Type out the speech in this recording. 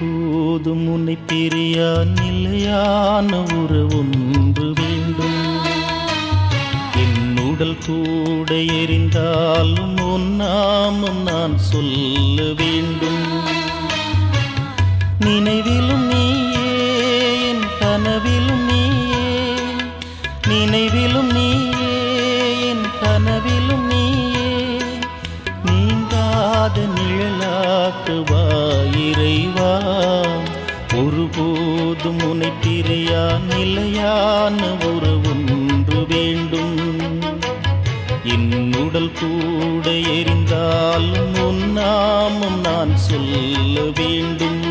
ஒருபோதும் உன்னை பிரியா நிலையான உறவொன்று வேண்டும். என் உடல் கூட எரிந்தாலும் உன் நாமம் நான் சொல்ல வேண்டும். நினைவிலும் நீயே, என் கனவிலும் நீயே, நினைவிலும் நீயே, என் கனவிலும் நீயே, நீங்காத நிழலாக்குவா இறைவா. ஒருபோதும் உன்னை பிரியா நிலையான உறவொன்று வேண்டும். என் உடல் கூட எரிந்தாலும் உன் நாமம் நான் சொல்ல வேண்டும்.